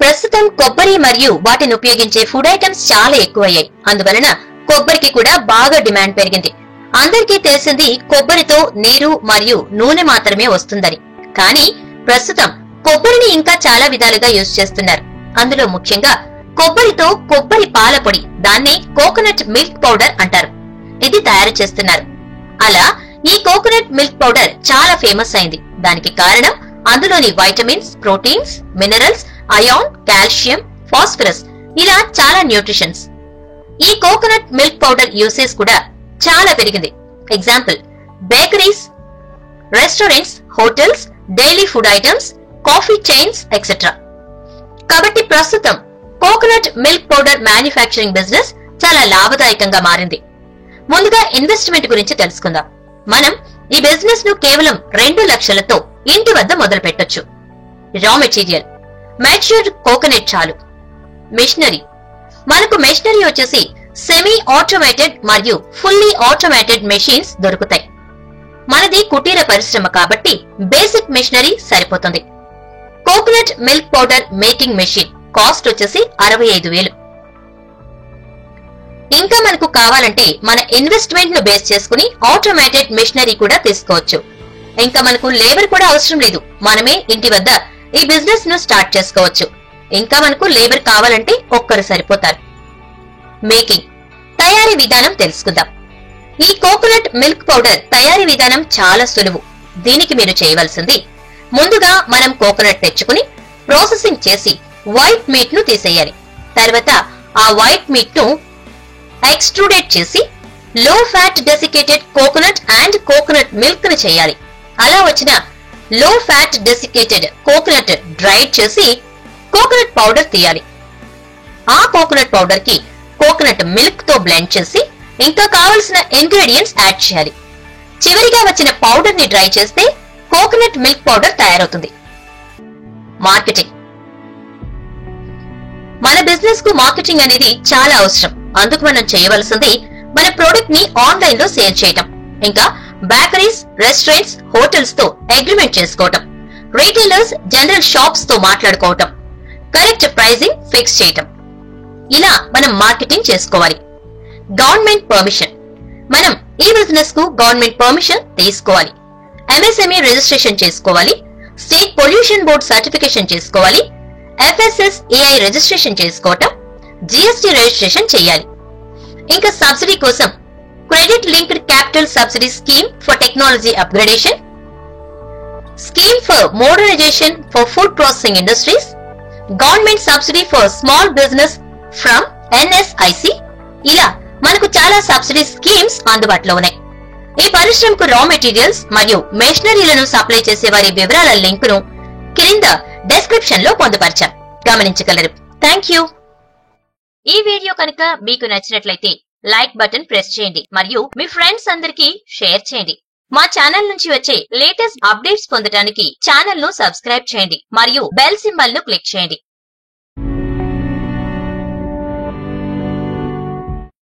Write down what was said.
ప్రస్తుతం కొబ్బరి మరియు వాటిని ఉపయోగించే ఫుడ్ ఐటమ్స్ చాలా ఎక్కువయ్యాయి. అందువలన కొబ్బరికి కూడా బాగా డిమాండ్ పెరిగింది. అందరికీ తెలిసింది కొబ్బరితో నీరు మరియు నూనె మాత్రమే వస్తుందని. కానీ ప్రస్తుతం కొబ్బరిని ఇంకా చాలా విధాలుగా యూజ్ చేస్తున్నారు. అందులో ముఖ్యంగా కొబ్బరితో కొబ్బరి పాల పొడి, దాన్నే కోకోనట్ మిల్క్ పౌడర్ అంటారు, ఇది తయారు చేస్తున్నారు. అలా ఈ కోకోనట్ మిల్క్ పౌడర్ చాలా ఫేమస్ అయింది. దానికి కారణం అందులోని vitamins, proteins, minerals, iron, calcium, phosphorus ఇలా చాలా న్యూట్రిషన్స్. ఈ కోకోనట్ మిల్క్ పౌడర్ యూసేజ్ కూడా చాలా పెరిగింది. Example bakeries, restaurants, hotels, daily food items, coffee chains etcetera. కాబట్టి ప్రస్తుతం coconut milk powder manufacturing business చాలా లాభదాయకంగా మారింది. ముందుగా ఇన్వెస్ట్మెంట్ గురించి తెలుసుకుందాం. మనం ఈ బిజినెస్ ను కేవలం 2 లక్షలతో ఇంటి వద్ద మొదలు పెట్టొచ్చు. రా మెటీరియల్ మ్యాచ్యూర్డ్ కోకోనట్ చాలు. మెషినరీ మనకు మెషినరీ వచ్చేసి సెమీ ఆటోమేటెడ్ మరియు ఫుల్లీ ఆటోమేటెడ్ మెషిన్స్ దొరుకుతాయి. మనది కుటీర పరిశ్రమ కాబట్టి బేసిక్ మెషినరీ సరిపోతుంది. Coconut milk powder making machine cost వచ్చేసి 65,000. ఇంకా మనకు కావాలంటే మన ఇన్వెస్ట్మెంట్ ను బేస్ చేసుకుని ఆటోమేటెడ్ మెషినరీ కూడా తీసుకోవచ్చు. ఇంకా మనకు లేబర్ కూడా అవసరం లేదు. మనమే ఇంటి వద్ద ఈ బిజినెస్ ను స్టార్ట్ చేసుకోవచ్చు. ఇంకా మనకు లేబర్ కావాలంటే ఒక్కరు సరిపోతారు. మేకింగ్ తయారీ విధానం తెలుసుకుందాం. ఈ కోకోనట్ మిల్క్ పౌడర్ తయారీ విధానం చాలా సులువు. దీనికి మీరు చేయవలసింది, ముందుగా మనం కోకోనట్ తెచ్చుకుని ప్రాసెసింగ్ చేసి వైట్ మీట్ ను తీసేయాలి. తర్వాత ఆ వైట్ మీట్ ను ఎక్స్ట్రూడేట్ చేసి లో fat desiccated coconut and coconut milk ను చేయాలి. అలా వచ్చిన లో ఫ్యాట్ డెసికేటెడ్ కోకోనట్ డ్రైడ్ చేసి కోకోనట్ పౌడర్ తీయాలి. ఆ కోకోనట్ పౌడర్ కి కోకోనట్ మిల్క్ తో బ్లెండ్ చేసి ఇంకా కావలసిన ఇంగ్రీడియంట్స్ యాడ్ చేయాలి. చివరిగా వచ్చిన పౌడర్ ని డ్రై చేస్తే కోకోనట్ మిల్క్ పౌడర్ తయారవుతుంది. మార్కెటింగ్ మన బిజినెస్ కు మార్కెటింగ్ అనేది చాలా అవసరం. అందుకు మనం చేయవలసింది మన ప్రొడక్ట్ ని ఆన్లైన్ లో సేల్ చేయటం, ఇంకా బేకరీస్, రెస్టారెంట్స్, హోటల్స్ తో అగ్రిమెంట్ చేసుకోవటం, రీటైలర్స్, జనరల్ షాప్స్ తో మాట్లాడుకోవటం, కరెక్ట్ ప్రైజింగ్ ఫిక్స్ చేయటం. ఇలా మనం మార్కెటింగ్ చేసుకోవాలి. గవర్నమెంట్ పర్మిషన్ మనం ఈ బిజినెస్ కు గవర్నమెంట్ పర్మిషన్ తీసుకోవాలి. ఎంఎస్ఎంఈ రిజిస్ట్రేషన్ చేసుకోవాలి. స్టేట్ పొల్యూషన్ బోర్డ్ సర్టిఫికేషన్ చేసుకోవాలి. FSSAI రిజిస్ట్రేషన్ చేసుకోవటం, GST రిజిస్ట్రేషన్ చేయాలి. ఇంకా సబ్సిడీ కోసం credit linked capital subsidy scheme for technology upgradation, scheme for modernisation for food processing industries, government subsidy for small business from NSIC, ఇలా మనకు చాలా subsidy schemes అందుబాటులో ఉన్నాయి. ఈ పరిశ్రమకు రా మెటీరియల్స్ మరియు మెషినరీలను సప్లై చేసే వారి వివరాల లింక్ ను క్రింద డిస్క్రిప్షన్ లో పొందుపరిచాం, గమనించగలరు. Thank you. ఈ వీడియో కనుక మీకు నచ్చినట్లయితే లైక్ బటన్ ప్రెస్ చేయండి మరియు మీ ఫ్రెండ్స్ అందరికీ షేర్ చేయండి. మా ఛానల్ నుంచి వచ్చే లేటెస్ట్ అప్డేట్స్ పొందడానికి ఛానల్ ను సబ్స్క్రైబ్ చేయండి మరియు బెల్ సింబల్ ను క్లిక్ చేయండి.